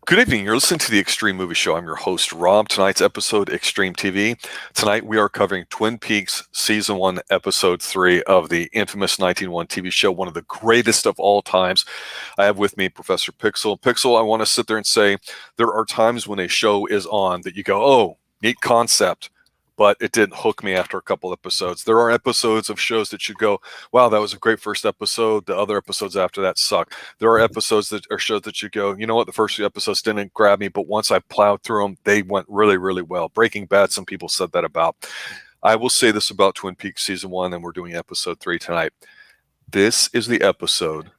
Good evening. You're listening to the Xtreme Movie Show. I'm your host, Rob. Tonight's episode, Xtreme TV. Tonight, we are covering Twin Peaks Season 1, Episode 3 of the infamous 1901 TV show, one of the greatest of all times. I have with me Professor Pixel. Pixel, I want to sit there and say there are times when a show is on that you go, oh, neat concept, but it didn't hook me after a couple episodes. There are episodes of shows that you go, wow, that was a great first episode. The other episodes after that suck. There are episodes that are shows that you go, you know what, the first few episodes didn't grab me, but once I plowed through them, they went really, really well. Breaking Bad, some people said that about. I will say this about Twin Peaks Season 1, and we're doing Episode 3 tonight. This is the episode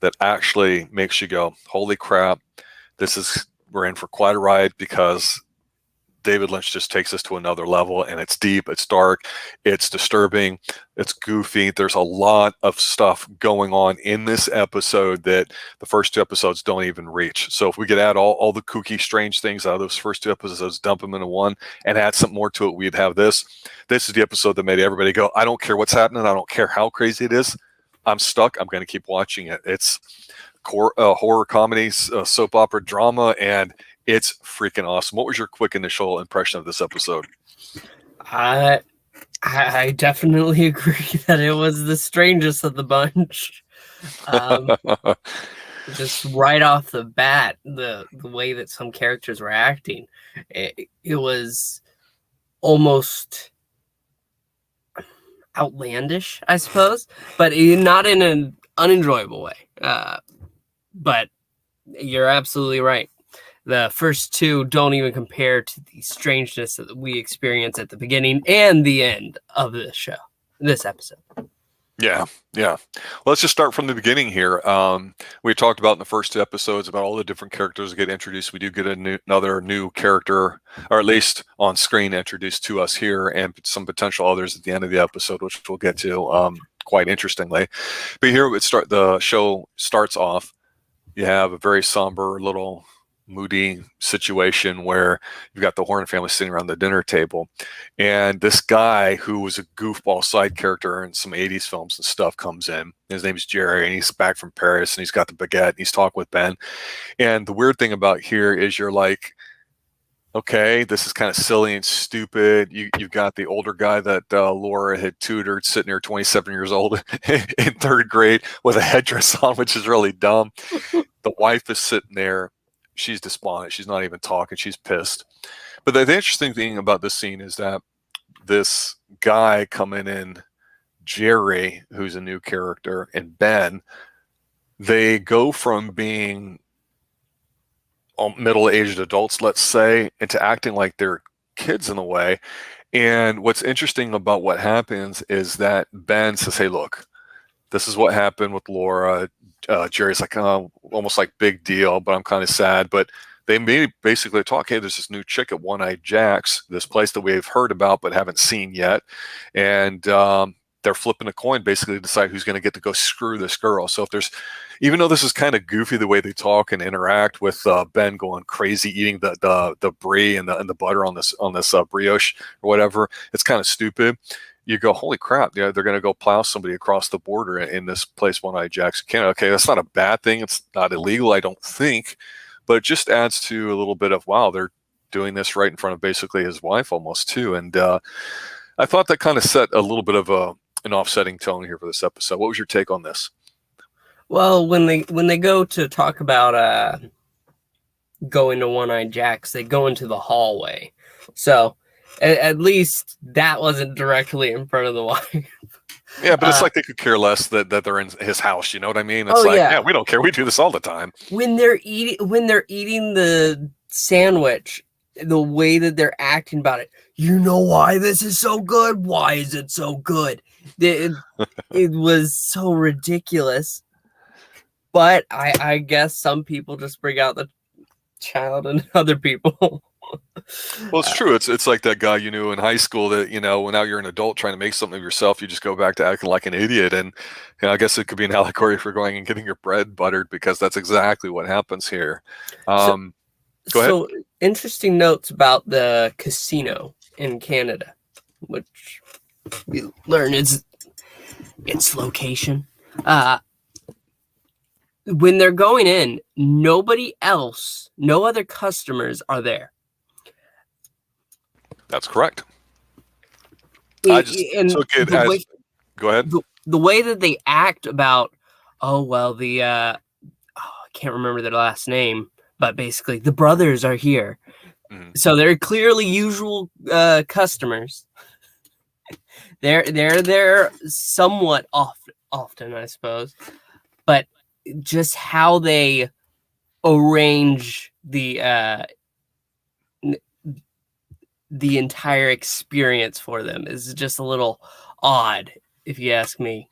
that actually makes you go, holy crap, we're in for quite a ride, because David Lynch just takes us to another level, and it's deep, it's dark, it's disturbing, it's goofy. There's a lot of stuff going on in this episode that the first two episodes don't even reach. So if we could add all the kooky, strange things out of those first two episodes, dump them into one, and add something more to it, we'd have this. This is the episode that made everybody go, I don't care what's happening, I don't care how crazy it is, I'm stuck, I'm going to keep watching it. It's horror comedies, soap opera drama, and it's freaking awesome. What was your quick initial impression of this episode? I definitely agree that it was the strangest of the bunch. Just right off the bat, the way that some characters were acting, it was almost outlandish, I suppose, but not in an unenjoyable way. But you're absolutely right. The first two don't even compare to the strangeness that we experience at the beginning and the end of this show, this episode. Yeah. Well, let's just start from the beginning here. We talked about in the first two episodes about all the different characters that get introduced. We do get another new character, or at least on screen, introduced to us here, and some potential others at the end of the episode, which we'll get to quite interestingly. But here the show starts off. You have a very somber little moody situation where you've got the Horn family sitting around the dinner table, and this guy who was a goofball side character in some 80s films and stuff comes in. His name's Jerry, and he's back from Paris, and he's got the baguette, and he's talking with Ben. And the weird thing about here is you're like, okay, this is kind of silly and stupid. You've got the older guy that Laura had tutored sitting here, 27 years old in third grade with a headdress on, which is really dumb. The wife is sitting there. She's despondent. She's not even talking. She's pissed. But the interesting thing about this scene is that this guy coming in, Jerry, who's a new character, and Ben, they go from being middle-aged adults, let's say, into acting like they're kids in a way. And what's interesting about what happens is that Ben says, hey, look, this is what happened with Laura. Jerry's like, oh, almost like big deal, but I'm kind of sad. But they basically talk, hey, there's this new chick at One-Eyed Jack's, this place that we've heard about but haven't seen yet. And they're flipping a coin basically to decide who's going to get to go screw this girl. So even though this is kind of goofy the way they talk and interact with Ben going crazy eating the brie and the butter on this brioche or whatever, it's kind of stupid. You go, holy crap, they're going to go plow somebody across the border in this place, One-Eyed Jack's in Canada. Okay, that's not a bad thing. It's not illegal, I don't think. But it just adds to a little bit of, wow, they're doing this right in front of basically his wife almost too. And I thought that kind of set a little bit of an offsetting tone here for this episode. What was your take on this? Well, when they go to talk about going to One-Eyed Jack's, they go into the hallway. So at least that wasn't directly in front of the wife. Yeah, but it's like they could care less that they're in his house. You know what I mean? It's yeah, we don't care. We do this all the time. When they're eating the sandwich, the way that they're acting about it, you know why this is so good? Why is it so good? It was so ridiculous. But I guess some people just bring out the child and other people. Well, it's true. It's like that guy you knew in high school that, when now you're an adult trying to make something of yourself, you just go back to acting like an idiot. And I guess it could be an allegory for going and getting your bread buttered, because that's exactly what happens here. Go ahead. So interesting notes about the casino in Canada, which we learn is its location. when they're going in, nobody else, no other customers are there. That's correct. I just And took it the as, way go ahead. the way that they act about, oh well, I can't remember their last name, but basically the brothers are here, so they're clearly usual customers. They're somewhat often, I suppose, but just how they arrange the entire experience for them is just a little odd, if you ask me.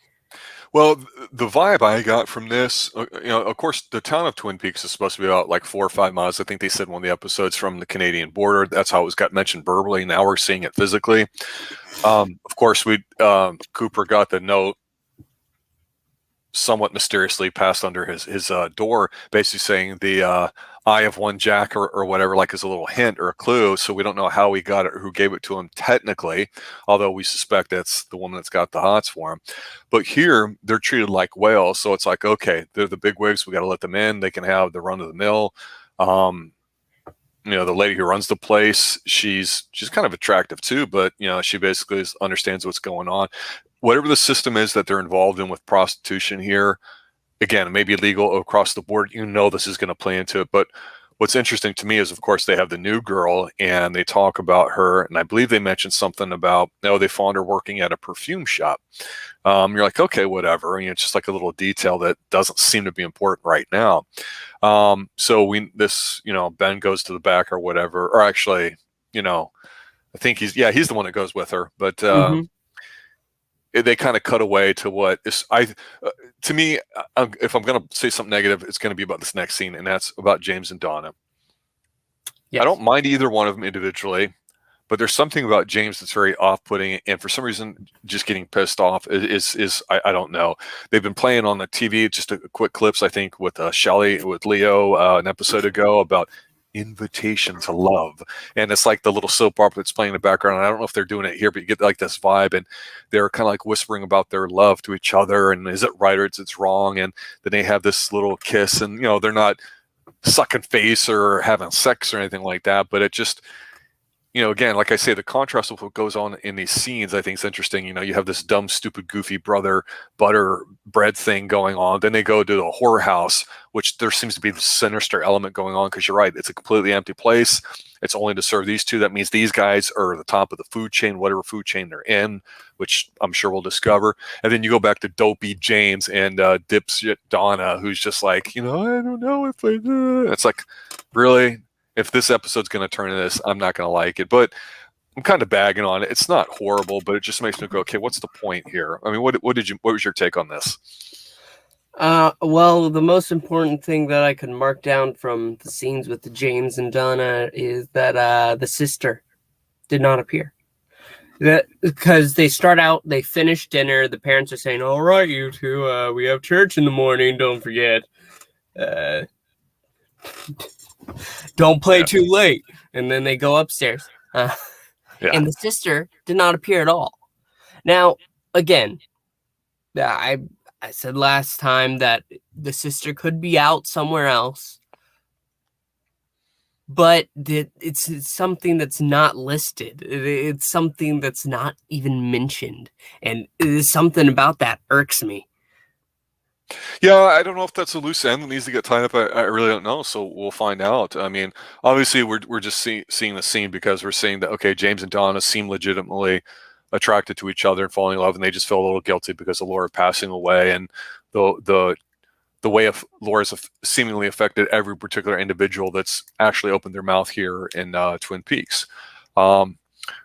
Well, the vibe I got from this, of course, the town of Twin Peaks is supposed to be about like 4 or 5 miles. I think they said one of the episodes from the Canadian border. That's how it got mentioned verbally. Now we're seeing it physically. Of course, Cooper got the note somewhat mysteriously passed under his door, basically saying the eye of one Jack or whatever, like as a little hint or a clue. So we don't know how he got it or who gave it to him technically, although we suspect that's the woman that's got the hots for him. But here they're treated like whales, so it's like, okay, they're the big wigs. We got to let them in. They can have the run of the mill. The lady who runs the place, she's kind of attractive too, but she basically understands what's going on. Whatever the system is that they're involved in with prostitution here, again, it may be legal across the board. This is going to play into it. But what's interesting to me is, of course, they have the new girl and they talk about her. And I believe they mentioned something about, they found her working at a perfume shop. You're like, okay, whatever. It's just like a little detail that doesn't seem to be important right now. So Ben goes to the back or whatever, or actually, I think he's the one that goes with her. But they kind of cut away to what is to me, if I'm going to say something negative, it's going to be about this next scene, and that's about James and Donna. Yes. I don't mind either one of them individually, but there's something about James that's very off-putting, and for some reason, just getting pissed off is I don't know. They've been playing on the TV, just a quick clips, I think, with Shelley, with Leo, an episode ago about invitation to love, and it's like the little soap opera that's playing in the background. And I don't know if they're doing it here, but you get like this vibe, and they're kind of like whispering about their love to each other, and is it right or is it wrong? And then they have this little kiss, and they're not sucking face or having sex or anything like that, but it just, again, like I say, the contrast of what goes on in these scenes, I think is interesting. You have this dumb, stupid, goofy brother butter bread thing going on. Then they go to the whorehouse, which there seems to be the sinister element going on, because you're right, it's a completely empty place. It's only to serve these two. That means these guys are the top of the food chain, whatever food chain they're in, which I'm sure we'll discover. And then you go back to dopey James and dipshit Donna, who's just like, I don't know if I do. It's like, really? If this episode's going to turn into this, I'm not going to like it. But I'm kind of bagging on it. It's not horrible, but it just makes me go, okay, what's the point here? I mean, what was your take on this? Well, the most important thing that I could mark down from the scenes with the James and Donna is that the sister did not appear. That because they start out, they finish dinner. The parents are saying, "All right, you two, we have church in the morning. Don't forget. Don't play too late." And then they go upstairs. And the sister did not appear at all. Now, again, I said last time that the sister could be out somewhere else, but it's something that's not listed. It's something that's not even mentioned, and something about that irks me. Yeah, I don't know if that's a loose end that needs to get tied up. I really don't know, so we'll find out. I mean, obviously, we're just seeing the scene because we're seeing that, okay, James and Donna seem legitimately attracted to each other and falling in love, and they just feel a little guilty because of Laura passing away, and the way of Laura's seemingly affected every particular individual that's actually opened their mouth here in Twin Peaks.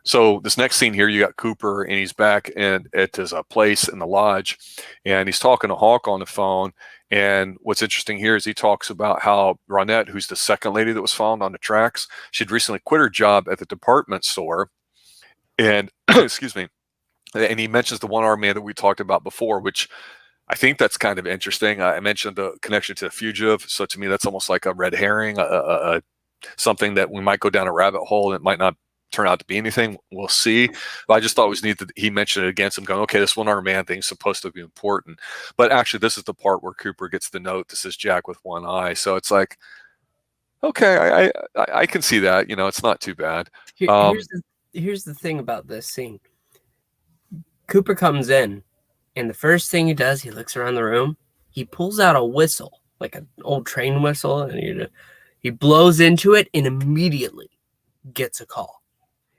So this next scene here, you got Cooper, and he's back at his place in the lodge, and he's talking to Hawk on the phone. And what's interesting here is he talks about how Ronette, who's the second lady that was found on the tracks, she'd recently quit her job at the department store. And excuse me. And he mentions the one-armed man that we talked about before, which I think that's kind of interesting. I mentioned the connection to the fugitive. So to me, that's almost like a red herring, something that we might go down a rabbit hole and it might not turn out to be anything. We'll see. But I just thought it was neat that he mentioned it again. So I'm going, okay, this one-armed man thing is supposed to be important. But actually, this is the part where Cooper gets the note that says Jack with one eye. So it's like, okay, I can see that. It's not too bad. Here's the thing about this scene. Cooper comes in, and the first thing he does, he looks around the room. He pulls out a whistle, like an old train whistle, and he blows into it and immediately gets a call.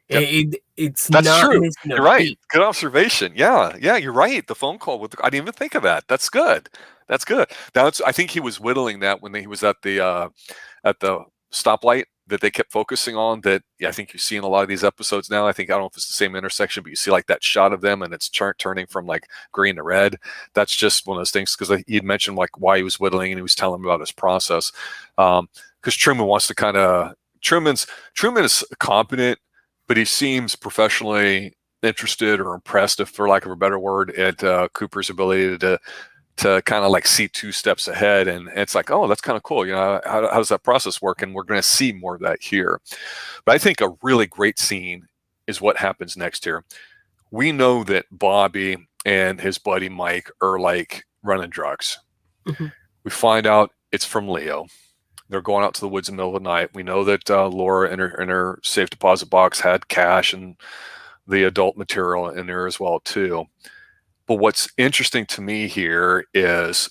Yep. It's That's not true. missing a You're right. beat. Good observation. Yeah, you're right. The phone call I didn't even think of that. That's good. That's good. I think he was whittling that when he was at the stoplight that they kept focusing on. That I think you see in a lot of these episodes now. I don't know if it's the same intersection, but you see like that shot of them and it's turning from like green to red. That's just one of those things because he'd mentioned like why he was whittling and he was telling him about his process. Because Truman wants to Truman is competent, but he seems professionally interested or impressed, if for lack of a better word, at Cooper's ability to kind of like see 2 steps ahead. And it's like, oh, that's kind of cool. How does that process work? And we're going to see more of that here. But I think a really great scene is what happens next here. We know that Bobby and his buddy Mike are like running drugs. Mm-hmm. We find out it's from Leo. They're going out to the woods in the middle of the night. We know that Laura in her safe deposit box had cash and the adult material in there as well too. But what's interesting to me here is,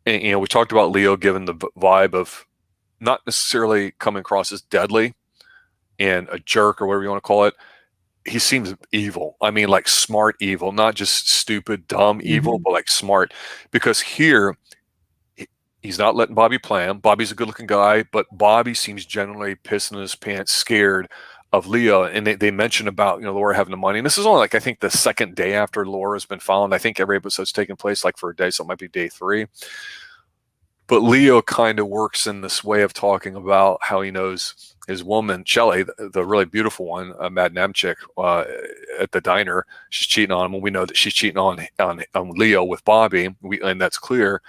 we talked about Leo giving the vibe of not necessarily coming across as deadly and a jerk or whatever you want to call it. He seems evil. I mean, like smart evil, not just stupid, dumb evil, but like smart. Because here, he's not letting Bobby play him. Bobby's a good-looking guy, but Bobby seems generally pissing his pants, scared of Leo. And they mention about Laura having the money. And this is only like I think the second day after Laura's been found. I think every episode's taking place like for a day, so it might be day 3. But Leo kind of works in this way of talking about how he knows his woman, Shelley, the really beautiful one, Mad Namchick, at the diner. She's cheating on him, and we know that she's cheating on Leo with Bobby, and that's clear.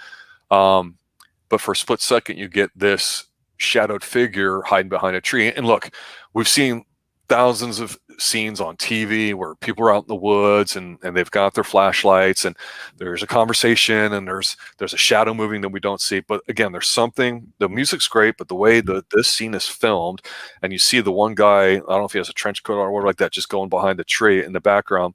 But for a split second, you get this shadowed figure hiding behind a tree. And look, we've seen thousands of scenes on TV where people are out in the woods and they've got their flashlights and there's a conversation and there's a shadow moving that we don't see. But again, there's something, the music's great, but the way this scene is filmed and you see the one guy, I don't know if he has a trench coat or whatever like that, just going behind the tree in the background.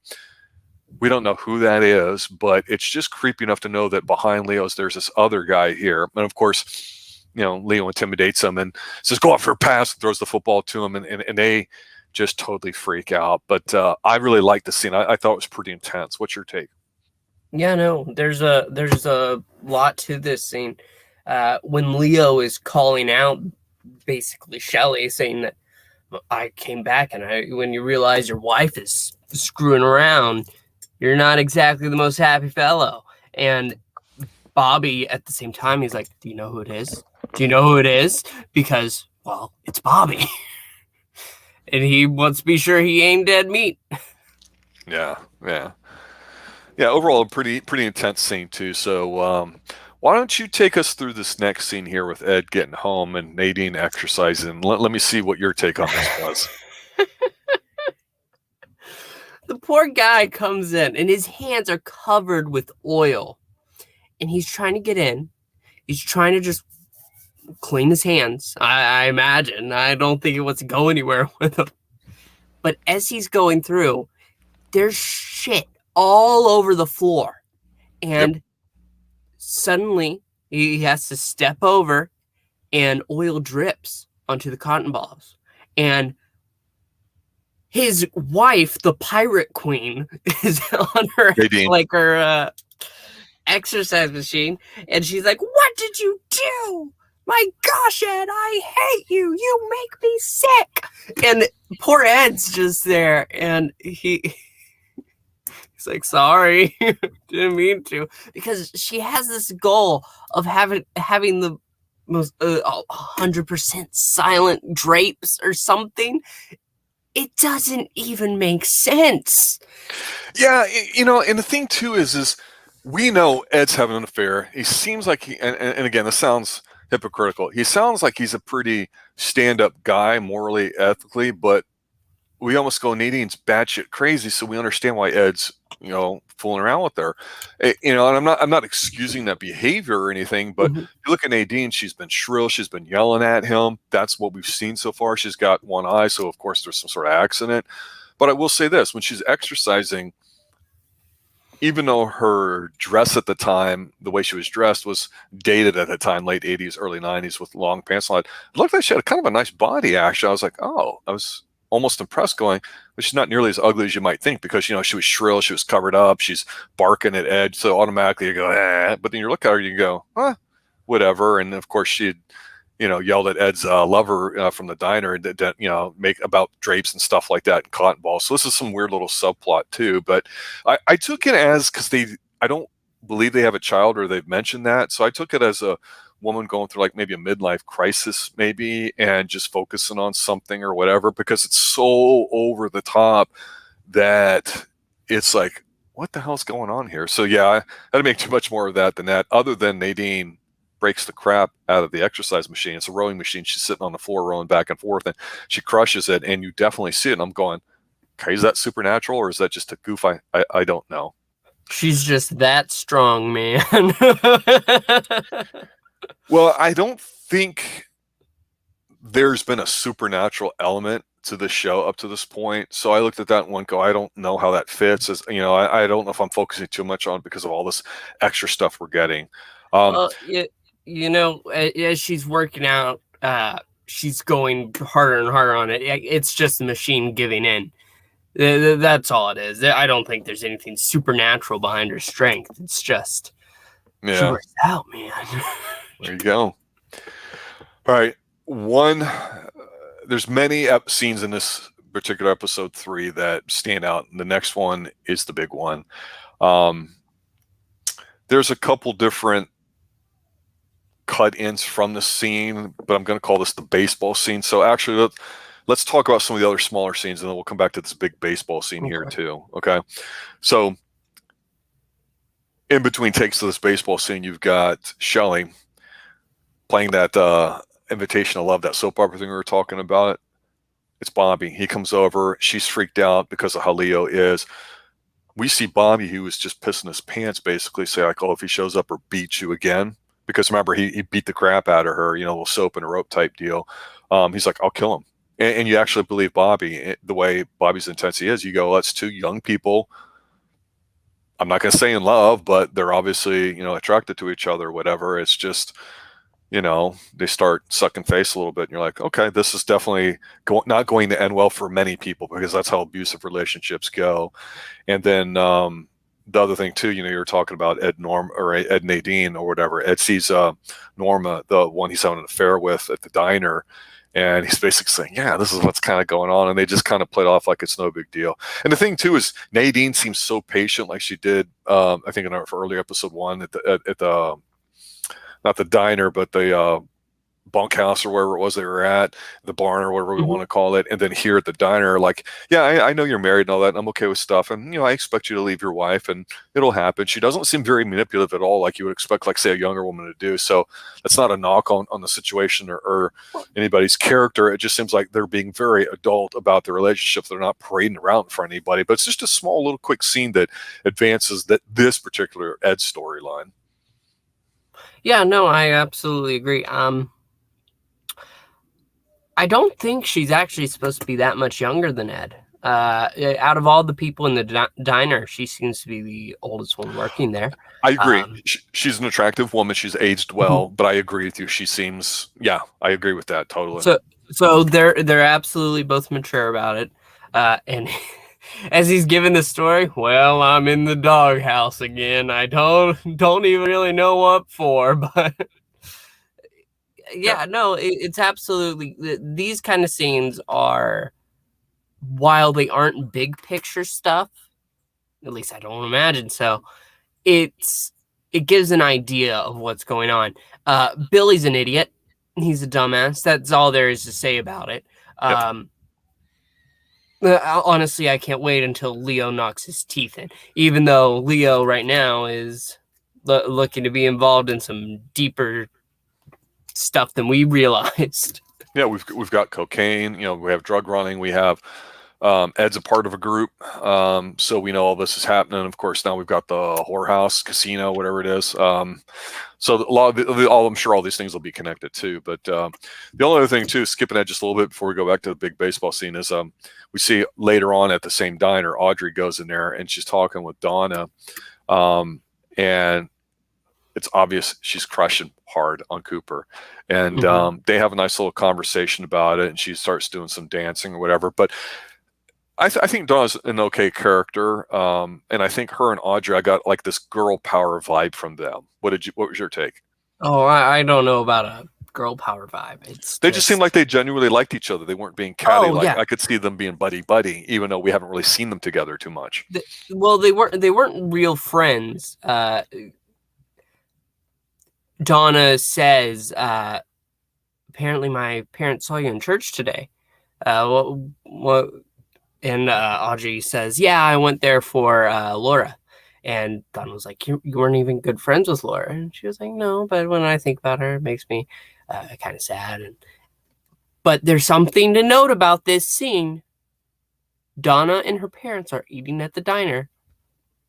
We don't know who that is, but it's just creepy enough to know that behind Leo's there's this other guy here. And of course, Leo intimidates him and says, go out for a pass, throws the football to him, and they just totally freak out. But I really liked the scene. I thought it was pretty intense. What's your take? Yeah, no, there's a lot to this scene. When Leo is calling out basically Shelley, saying that I came back and when you realize your wife is screwing around, you're not exactly the most happy fellow. And Bobby, at the same time, he's like, do you know who it is? Do you know who it is? Because, well, it's Bobby. And he wants to be sure he ain't dead meat. Yeah. Overall, a pretty intense scene, too. So why don't you take us through this next scene here with Ed getting home and Nadine exercising? Let me see what your take on this was. The poor guy comes in and his hands are covered with oil and he's trying to get in. He's trying to just clean his hands. I imagine. I don't think he wants to go anywhere with them. But as he's going through, there's shit all over the floor. And suddenly he has to step over and oil drips onto the cotton balls. And his wife, the pirate queen, is on her her exercise machine, and she's like, "What did you do? My gosh, Ed, I hate you. You make me sick." And poor Ed's just there, and he's like, "Sorry, didn't mean to," because she has this goal of having the most 100% silent drapes or something. It doesn't even make sense. Yeah, and the thing too is we know Ed's having an affair. He seems like and again, this sounds hypocritical. He sounds like he's a pretty stand-up guy, morally, ethically, but we almost go, Nadine's batshit crazy, so we understand why Ed's, fooling around with her. And I'm not excusing that behavior or anything, but Mhm. you look at Nadine, she's been shrill, she's been yelling at him. That's what we've seen so far. She's got one eye, so of course there's some sort of accident. But I will say this, when she's exercising, even though her dress at the time, the way she was dressed was dated at the time, late 80s, early 90s with long pants on, it looked like she had kind of a nice body, actually. I was like, oh, I was almost impressed going, but she's not nearly as ugly as you might think because, she was shrill, she was covered up, she's barking at Ed. So automatically you go, eh. But then you look at her and you go, huh, whatever. And of course, she yelled at Ed's lover from the diner that make about drapes and stuff like that and cotton balls. So this is some weird little subplot too. But I took it as, because I don't believe they have a child or they've mentioned that. So I took it as a woman going through like maybe a midlife crisis, maybe, and just focusing on something or whatever, because it's so over the top that it's like, what the hell's going on here? So yeah, I had to make too much more of that than that, other than Nadine breaks the crap out of the exercise machine. It's a rowing machine. She's sitting on the floor rowing back and forth, and she crushes it, and you definitely see it. And I'm going, okay, is that supernatural or is that just a goof? I don't know. She's just that strong, man. Well, I don't think there's been a supernatural element to the show up to this point. So I looked at that and go, I don't know how that fits. As I don't know if I'm focusing too much on it because of all this extra stuff we're getting. Well, as she's working out, she's going harder and harder on it. It's just the machine giving in. That's all it is. I don't think there's anything supernatural behind her strength. It's just she Yeah, works out, man. there you go. All right, there's many scenes in this particular episode 3 that stand out. The next one is the big one. There's a couple different cut-ins from the scene, but I'm going to call this the baseball scene. So actually, let's talk about some of the other smaller scenes, and then we'll come back to this big baseball scene here too. Okay, so in between takes of this baseball scene, you've got Shelley playing that Invitation to Love, that soap opera thing we were talking about. It's Bobby. He comes over. She's freaked out because of how Leo is. We see Bobby, who was just pissing his pants, basically say like, "Oh, if he shows up or beats you again," because remember he beat the crap out of her, a little soap and a rope type deal. He's like, "I'll kill him," and you actually believe Bobby the way Bobby's intensity is. You go, "That's two young people. I'm not going to say in love, but they're obviously attracted to each other, or whatever." It's just they start sucking face a little bit, and you're like, okay, this is definitely not going to end well for many people because that's how abusive relationships go. And then the other thing too, you're talking about Ed Nadine or whatever. Ed sees Norma, the one he's having an affair with at the diner, and he's basically saying, yeah, this is what's kind of going on. And they just kind of played off like it's no big deal. And the thing too is Nadine seems so patient, like she did, I think in our earlier episode 1 at the not the diner, but the bunkhouse or wherever it was they were at, the barn or whatever we want to call it. And then here at the diner, like, yeah, I know you're married and all that, and I'm okay with stuff. And, I expect you to leave your wife and it'll happen. She doesn't seem very manipulative at all, like you would expect, like, say, a younger woman to do. So that's not a knock on the situation or anybody's character. It just seems like they're being very adult about their relationship. They're not parading around for anybody, but it's just a small little quick scene that advances this particular Ed storyline. Yeah, no, I absolutely agree. I don't think she's actually supposed to be that much younger than Ed. Out of all the people in the diner, she seems to be the oldest one working there. I agree. She's an attractive woman. She's aged well, but I agree with you. She seems, yeah, I agree with that totally. So they're absolutely both mature about it. And as he's giving the story, well, I'm in the doghouse again. I don't even really know what for, but yeah, no, it's absolutely, these kind of scenes are, while they aren't big picture stuff, at least I don't imagine so, it gives an idea of what's going on. Billy's an idiot. He's a dumbass. That's all there is to say about it. Honestly, I can't wait until Leo knocks his teeth in, even though Leo right now is looking to be involved in some deeper stuff than we realized. Yeah, we've got cocaine. We have drug running. We have Ed's a part of a group, so we know all this is happening. Of course, now we've got the whorehouse, casino, whatever it is. So a lot of I'm sure all these things will be connected too. But the only other thing too, skipping ahead just a little bit before we go back to the big baseball scene, is we see later on at the same diner, Audrey goes in there and she's talking with Donna, and it's obvious she's crushing hard on Cooper, and they have a nice little conversation about it, and she starts doing some dancing or whatever. But I think Donna's an okay character, and I think her and Audrey, I got like this girl power vibe from them. What was your take? Oh, I don't know about a girl power vibe. They just seemed like they genuinely liked each other. They weren't being catty. Yeah. I could see them being buddy, even though we haven't really seen them together too much. Well, they weren't real friends. Donna says, apparently my parents saw you in church today. What? And Audrey says, yeah, I went there for Laura. And Donna was like, you weren't even good friends with Laura. And she was like, no, but when I think about her, it makes me kind of sad. But there's something to note about this scene. Donna and her parents are eating at the diner.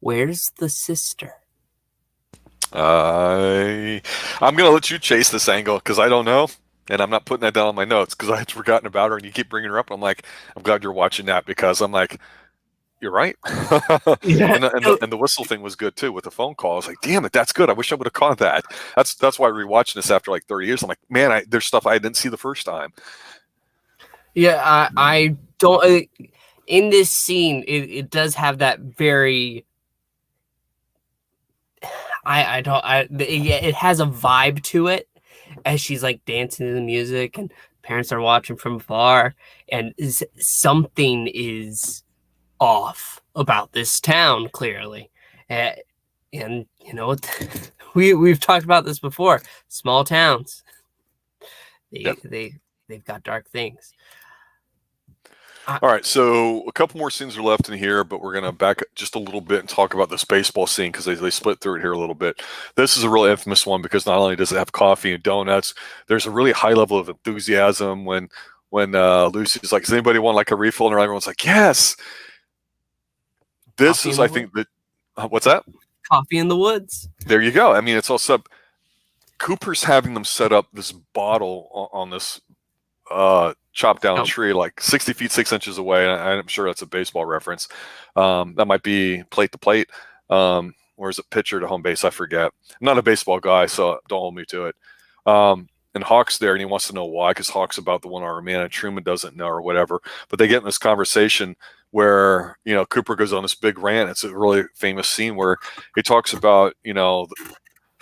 Where's the sister? I'm gonna let you chase this angle because I don't know, and I'm not putting that down on my notes because I had forgotten about her, and you keep bringing her up. And I'm like, I'm glad you're watching that because I'm like, you're right. Yeah. and the whistle thing was good too with the phone call. I was like, damn it, that's good. I wish I would have caught that. That's why rewatching this after like 30 years. I'm like, man, there's stuff I didn't see the first time. Yeah, I don't. In this scene, it does have that very. It has a vibe to it as she's like dancing to the music and parents are watching from afar, and something is off about this town clearly. And you know what? We've talked about this before. Small towns. They've got dark things. All right, so a couple more scenes are left in here, but we're going to back just a little bit and talk about this baseball scene because they split through it here a little bit. This is a really infamous one because not only does it have coffee and donuts, there's a really high level of enthusiasm when Lucy's like, does anybody want like a refill? And everyone's like, yes. This is, I think, that what's that? Coffee in the woods. There you go. I mean, it's also Cooper's having them set up this bottle on this chopped down tree like 60 feet 6 inches away. I'm sure that's a baseball reference. That might be plate to plate, or is it pitcher to home base? I forget. I'm not a baseball guy, so don't hold me to it. And Hawk's there, and he wants to know why, because Hawk's about the one-armed man, and Truman doesn't know or whatever. But they get in this conversation where Cooper goes on this big rant. It's a really famous scene where he talks about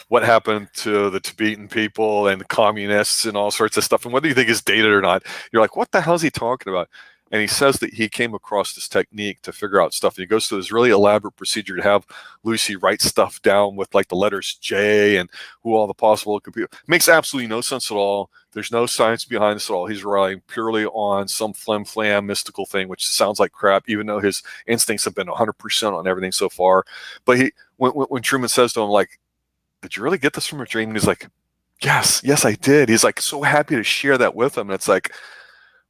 what happened to the Tibetan people and the communists and all sorts of stuff. And whether you think is dated or not, you're like, what the hell is he talking about? And he says that he came across this technique to figure out stuff. And he goes through this really elaborate procedure to have Lucy write stuff down with like the letters J and who all the possible could be. It makes absolutely no sense at all. There's no science behind this at all. He's relying purely on some flim-flam mystical thing, which sounds like crap, even though his instincts have been 100% on everything so far. But when Truman says to him, like, did you really get this from a dream? And he's like, yes, I did. He's like so happy to share that with him. And it's like,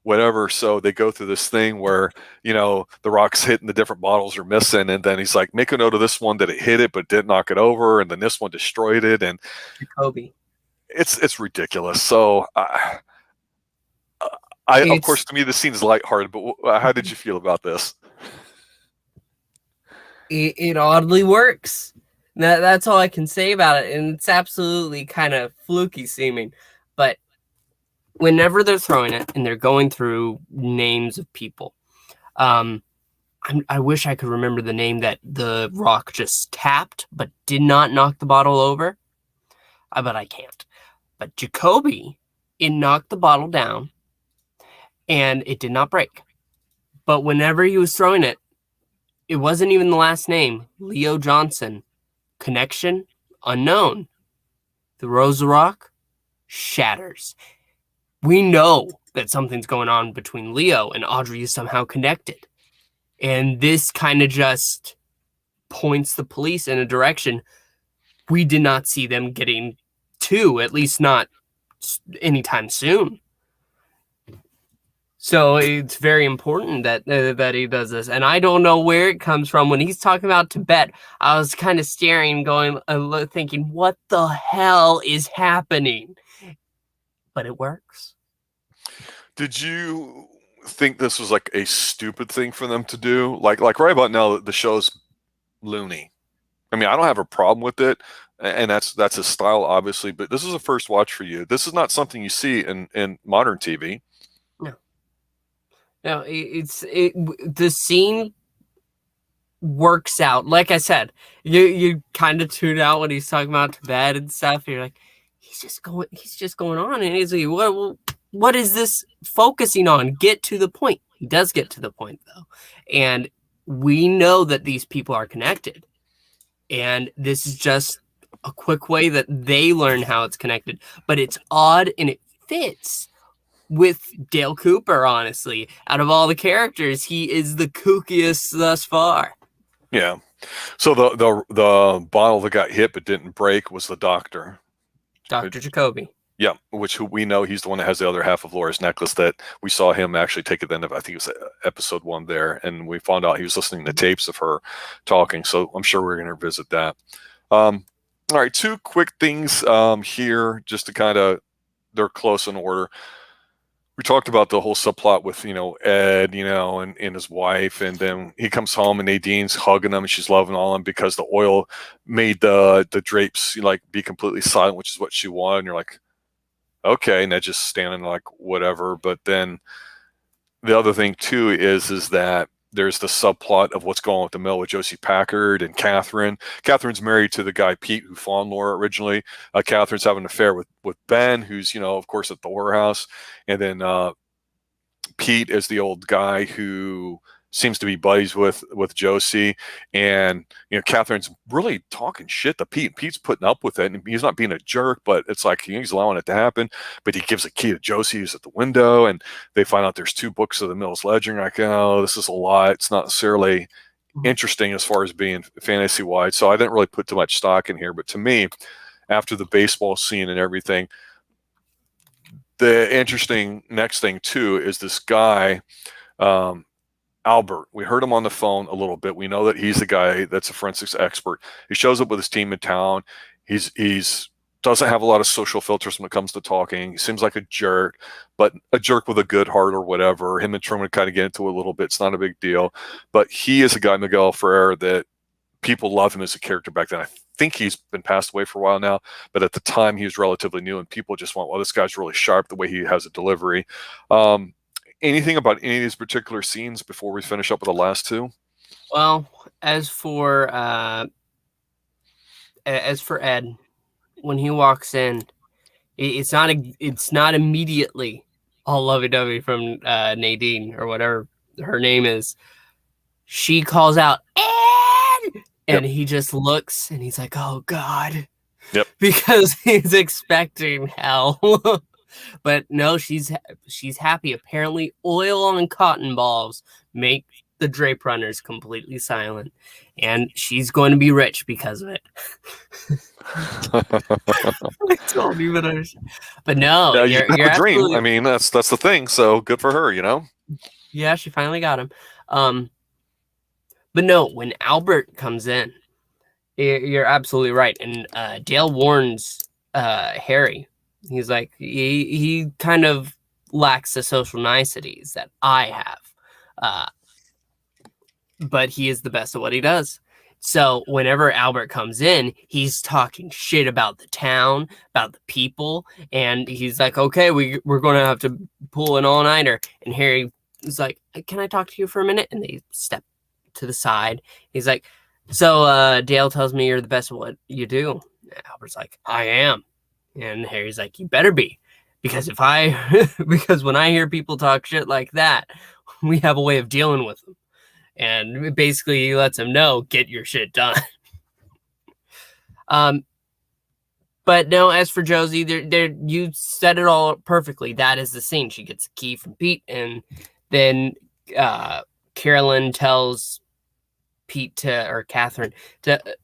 whatever. So they go through this thing where, the rocks hitting the different bottles are missing. And then he's like, make a note of this one that it hit it, but didn't knock it over. And then this one destroyed it. And Jacoby. It's ridiculous. So of course, to me, this scene is lighthearted, but how did you feel about this? It oddly works. That's all I can say about it, and it's absolutely kind of fluky seeming. But whenever they're throwing it and they're going through names of people, I wish I could remember the name that the rock just tapped but did not knock the bottle over. But I can't. But Jacoby, it knocked the bottle down, and it did not break. But whenever he was throwing it, it wasn't even the last name, Leo Johnson. Connection unknown. The Rosa Rock shatters. We know that something's going on between Leo and Audrey is somehow connected. And this kind of just points the police in a direction we did not see them getting to, at least not anytime soon. So it's very important that he does this, and I don't know where it comes from. When he's talking about Tibet, I was kind of staring, going, thinking, "What the hell is happening?" But it works. Did you think this was like a stupid thing for them to do? Like right about now, the show's loony. I mean, I don't have a problem with it, and that's his style, obviously. But this is a first watch for you. This is not something you see in modern TV. No, no, the scene works out. Like I said, you kind of tune out when he's talking about Tibet and stuff. You're like, he's just going on, and he's like, what is this focusing on? Get to the point. He does get to the point though, and we know that these people are connected, and this is just a quick way that they learn how it's connected. But it's odd, and it fits with Dale Cooper. Honestly, out of all the characters, he is the kookiest thus far. Yeah. So the bottle that got hit but didn't break was the doctor. Dr. Jacoby. Yeah, which we know he's the one that has the other half of Laura's necklace that we saw him actually take at the end of, I think it was episode 1 there, and we found out he was listening to tapes of her talking. So I'm sure we're going to revisit that. All right, 2 quick things here, just to kind of, they're close in order. We talked about the whole subplot with, Ed, and his wife, and then he comes home and Nadine's hugging him and she's loving on him because the oil made the drapes like be completely silent, which is what she wanted. And you're like, okay, and they're just standing like whatever. But then the other thing too is that there's the subplot of what's going on with the mill with Josie Packard and Catherine. Catherine's married to the guy Pete who fawned Laura originally. Catherine's having an affair with Ben, who's of course at the whorehouse, and then Pete is the old guy who seems to be buddies with Josie, and Catherine's really talking shit to Pete. Pete's putting up with it, and he's not being a jerk, but it's like he's allowing it to happen. But he gives a key to Josie, who's at the window, and they find out there's 2 books of the Mills Ledger. And like, oh, this is a lot. It's not necessarily interesting as far as being fantasy wide. So I didn't really put too much stock in here. But to me, after the baseball scene and everything, the interesting next thing too is this guy. Albert, we heard him on the phone a little bit. We know that he's the guy that's a forensics expert. He shows up with his team in town. He's doesn't have a lot of social filters when it comes to talking. He seems like a jerk, but a jerk with a good heart or whatever. Him and Truman kind of get into it a little bit. It's not a big deal. But he is a guy, Miguel Ferrer, that people love him as a character back then. I think he's been passed away for a while now, but at the time he was relatively new, and people just went, well, this guy's really sharp the way he has a delivery. Anything about any of these particular scenes before we finish up with the last 2? Well, as for Ed, when he walks in, it's not immediately all lovey-dovey from Nadine or whatever her name is. She calls out Ed, and he just looks and he's like, "Oh God," because he's expecting hell. But no, she's happy. Apparently, oil on cotton balls make the drape runners completely silent, and she's going to be rich because of it. I told you, but no, you're a dream. I mean, that's the thing. So good for her, Yeah, she finally got him. But no, when Albert comes in, you're absolutely right, and Dale warns Harry. He's like, he kind of lacks the social niceties that I have. But he is the best at what he does. So whenever Albert comes in, he's talking shit about the town, about the people. And he's like, okay, we're going to have to pull an all-nighter. And Harry is like, can I talk to you for a minute? And they step to the side. He's like, so Dale tells me you're the best at what you do. And Albert's like, I am. And Harry's like, you better be, because because when I hear people talk shit like that, we have a way of dealing with them. And basically he lets him know, get your shit done. But no, as for Josie, you said it all perfectly. That is the scene. She gets a key from Pete, and then Carolyn tells Catherine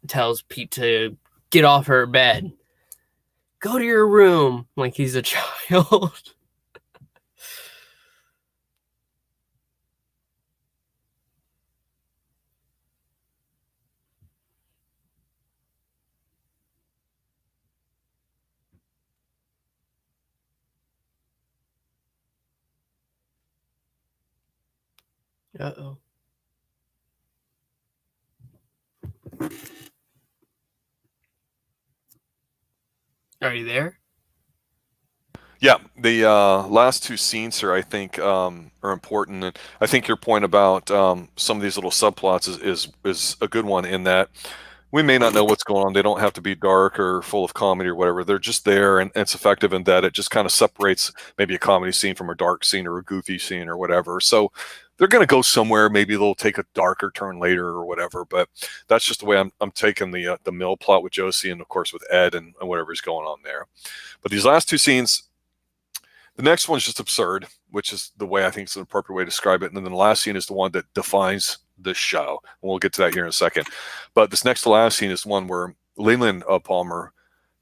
tells Pete to get off her bed. Go to your room, like he's a child. Uh-oh. Are you there? Yeah, the last two scenes here, I think, are important, and I think your point about some of these little subplots is a good one in that we may not know what's going on. They don't have to be dark or full of comedy or whatever. They're just there, and it's effective in that it just kind of separates maybe a comedy scene from a dark scene or a goofy scene or whatever. So they're going to go somewhere. Maybe they'll take a darker turn later or whatever. But that's just the way I'm taking the mill plot with Josie and of course with Ed and whatever's going on there. But these last two scenes. The next one is just absurd, which is the way I think is an appropriate way to describe it. And then the last scene is the one that defines the show. And we'll get to that here in a second. But this next to last scene is the one where Leland Palmer,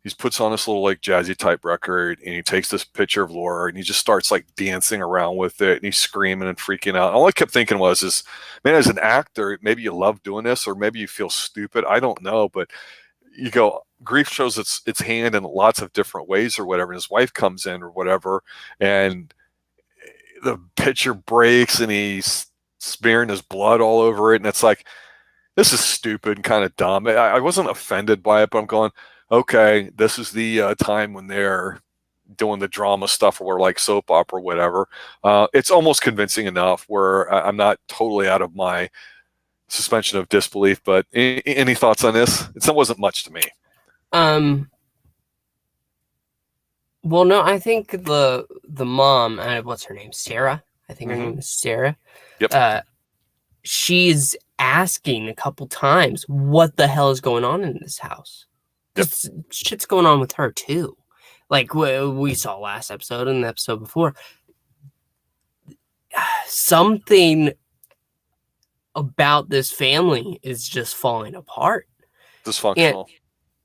he puts on this little like jazzy type record and he takes this picture of Laura and he just starts like dancing around with it and he's screaming and freaking out. All I kept thinking was, man, as an actor, maybe you love doing this or maybe you feel stupid. I don't know, but you go, grief shows its hand in lots of different ways or whatever. And his wife comes in or whatever, and the picture breaks and he's smearing his blood all over it. And it's like, this is stupid and kind of dumb. I wasn't offended by it, but I'm going, okay, this is the time when they're doing the drama stuff or like soap opera or whatever. It's almost convincing enough where I'm not totally out of my suspension of disbelief. But any thoughts on this? It wasn't much to me. Well, no, I think the mom, what's her name? Sarah. I think her name is Sarah. Yep. She's asking a couple times, what the hell is going on in this house? Because shit's going on with her too. Like we saw last episode and the episode before. Something about this family is just falling apart. Dysfunctional.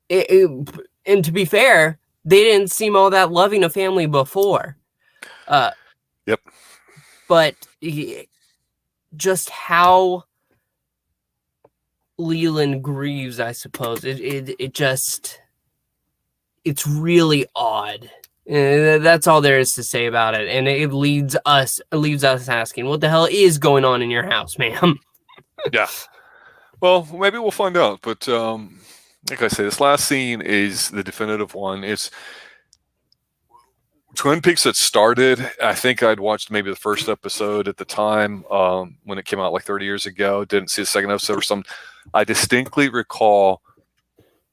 And to be fair, they didn't seem all that loving a family before. Yep. But just how Leland grieves, I suppose, it's really odd. That's all there is to say about it. And it leaves us asking, what the hell is going on in your house, ma'am? Yeah. Well, maybe we'll find out. But like I say, this last scene is the definitive one. It's Twin Peaks that started. I think I'd watched maybe the first episode at the time when it came out like 30 years ago. Didn't see the second episode or something. I distinctly recall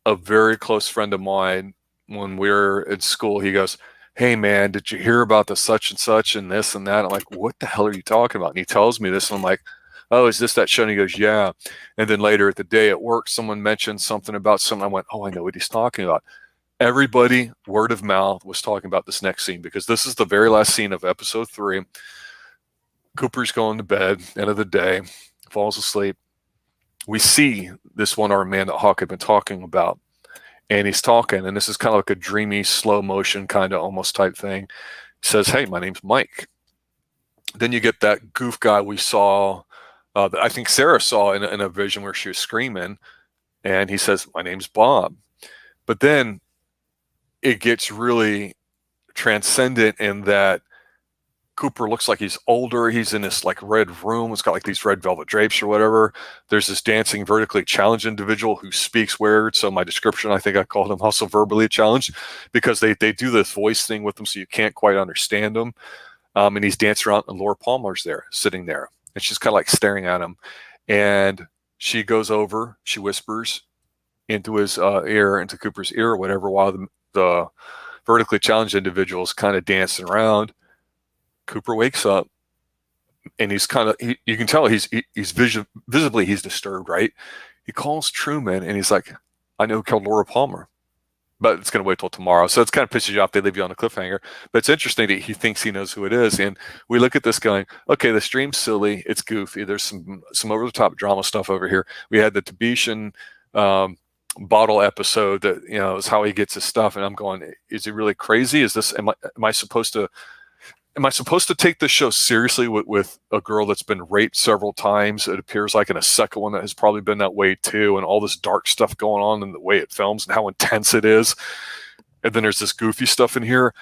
a very close friend of mine when we were in school. He goes, "Hey man, did you hear about the such and such and this and that?" I'm like, "What the hell are you talking about?" And he tells me this, and I'm like, "Oh, is this that show?" And he goes, "Yeah." And then later at the day at work, someone mentioned something about something. I went, "Oh, I know what he's talking about." Everybody, word of mouth, was talking about this next scene because this is the very last scene of episode 3. Cooper's going to bed, end of the day, falls asleep. We see this one-armed man that Hawk had been talking about. And he's talking, and this is kind of like a dreamy, slow motion kind of almost type thing. He says, "Hey, my name's Mike." Then you get that goof guy we saw, that I think Sarah saw in a vision where she was screaming. And he says, "My name's Bob." But then it gets really transcendent in that Cooper looks like he's older. He's in this like red room. It's got like these red velvet drapes or whatever. There's this dancing vertically challenged individual who speaks weird. So my description, I think I called him also verbally challenged because they do this voice thing with him so you can't quite understand him. And he's dancing around, and Laura Palmer's there, sitting there. And she's kind of like staring at him. And she goes over, she whispers into his ear, into Cooper's ear or whatever, while the vertically challenged individual is kind of dancing around. Cooper wakes up, and he's kind of, you can tell he's visibly he's disturbed, right? He calls Truman, and he's like, "I know who killed Laura Palmer, but it's going to wait till tomorrow." So it's kind of pisses you off. They leave you on a cliffhanger. But it's interesting that he thinks he knows who it is. And we look at this going, okay, the stream's silly. It's goofy. There's some over-the-top drama stuff over here. We had the Tibetian bottle episode that, is how he gets his stuff. And I'm going, is he really crazy? Is this, am I supposed to take this show seriously with a girl that's been raped several times? It appears like in a second one that has probably been that way too, and all this dark stuff going on in the way it films and how intense it is. And then there's this goofy stuff in here.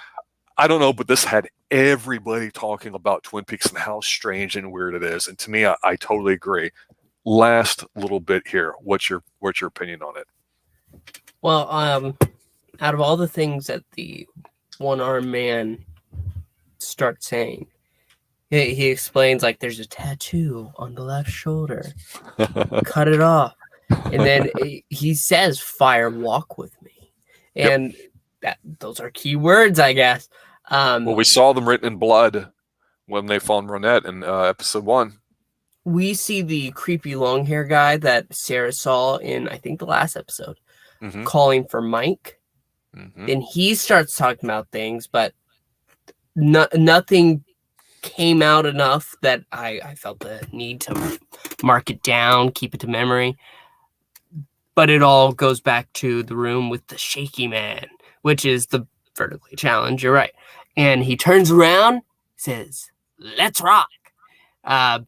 I don't know, but this had everybody talking about Twin Peaks and how strange and weird it is. And to me, I totally agree. Last little bit here. What's your opinion on it? Well, out of all the things that the one-armed man starts saying, he explains, like, there's a tattoo on the left shoulder. Cut it off. And then he says, fire walk with me. And those are key words, I guess. Well, we saw them written in blood when they found Ronette in episode 1. We see the creepy long hair guy that Sarah saw in, I think, the last episode, calling for Mike. Then he starts talking about things, but nothing came out enough that I felt the need to mark it down, keep it to memory. But it all goes back to the room with the shaky man, which is the vertically challenged. You're right. And he turns around, says, "Let's rock." And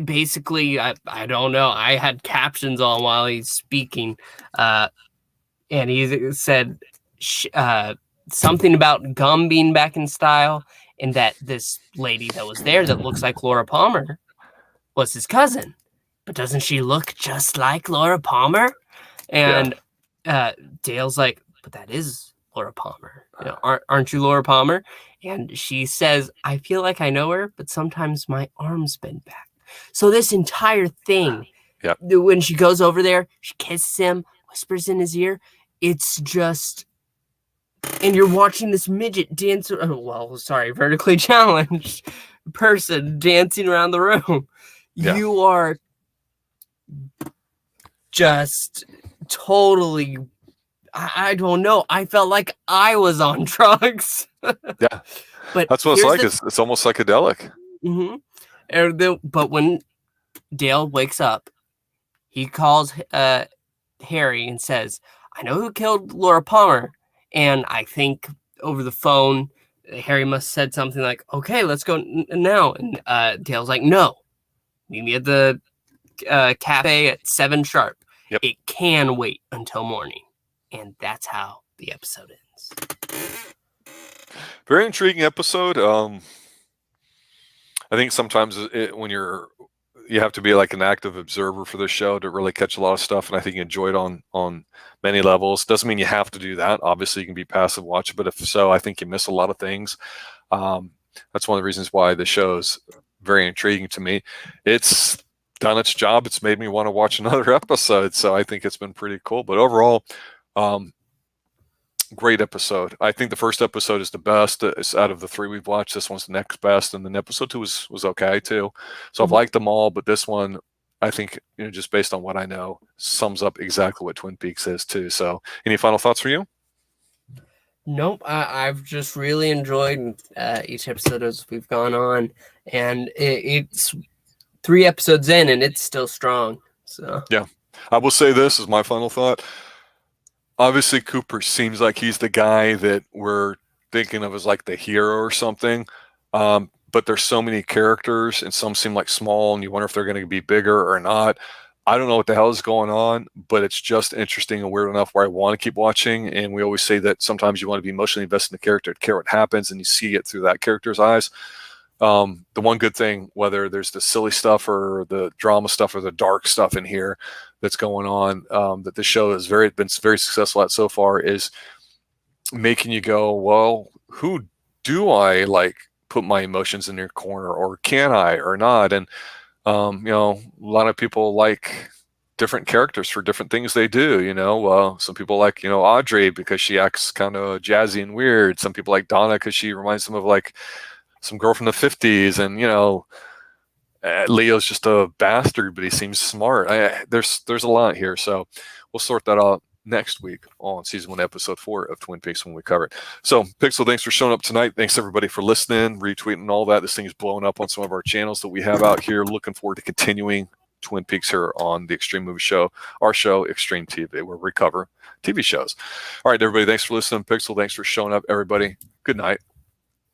basically, I don't know. I had captions on while he's speaking. And he said something about gum being back in style, and that this lady that was there that looks like Laura Palmer was his cousin. But doesn't she look just like Laura Palmer? And Dale's like, but that is Laura Palmer. You know, aren't you Laura Palmer? And she says, I feel like I know her, but sometimes my arms bend back. So this entire thing, when she goes over there, she kisses him, whispers in his ear. It's just, and you're watching this midget dance. Vertically challenged person dancing around the room. Yeah. You are just totally, I don't know. I felt like I was on drugs. Yeah, but that's what it's like. It's almost psychedelic. But when Dale wakes up, he calls Harry and says, I know who killed Laura Palmer. And I think over the phone, Harry must have said something like, okay, let's go now. And Dale's like, no, meet me at the cafe at 7 sharp. Yep. It can wait until morning. And that's how the episode ends. Very intriguing episode. I think sometimes when you have to be like an active observer for the show to really catch a lot of stuff, and I think you enjoy it on many levels. Doesn't mean you have to do that. Obviously, you can be passive watch, but if so, I think you miss a lot of things. That's one of the reasons why the show is very intriguing to me. It's done its job. It's made me want to watch another episode, so I think it's been pretty cool. But overall, great episode. I think the first episode is the best. It's out of the 3 we've watched. This one's the next best, and then episode 2 was okay too. So I've liked them all, but this one, I think, just based on what I know, sums up exactly what Twin Peaks is too. So, any final thoughts for you? Nope. I've just really enjoyed each episode as we've gone on, and it's 3 episodes in, and it's still strong. So yeah, I will say this is my final thought. Obviously, Cooper seems like he's the guy that we're thinking of as like the hero or something. But there's so many characters, and some seem like small, and you wonder if they're going to be bigger or not. I don't know what the hell is going on, but it's just interesting and weird enough where I want to keep watching. And we always say that sometimes you want to be emotionally invested in the character to care what happens, and you see it through that character's eyes. The one good thing, whether there's the silly stuff or the drama stuff or the dark stuff in here that's going on, that the show has been very successful at so far, is making you go, well, who do I like put my emotions in their corner, or can I or not? And a lot of people like different characters for different things they do. Some people like Audrey because she acts kind of jazzy and weird. Some people like Donna because she reminds them of like some girl from the 50s, and Leo's just a bastard, but he seems smart. There's a lot here, so we'll sort that out next week on season 1, episode 4 of Twin Peaks when we cover it. So, Pixel, thanks for showing up tonight. Thanks everybody for listening, retweeting, all that. This thing is blowing up on some of our channels that we have out here. Looking forward to continuing Twin Peaks here on the Xtreme Movie Show, our show, Xtreme TV, where we cover TV shows. All right, everybody, thanks for listening. Pixel, thanks for showing up, everybody. Good night.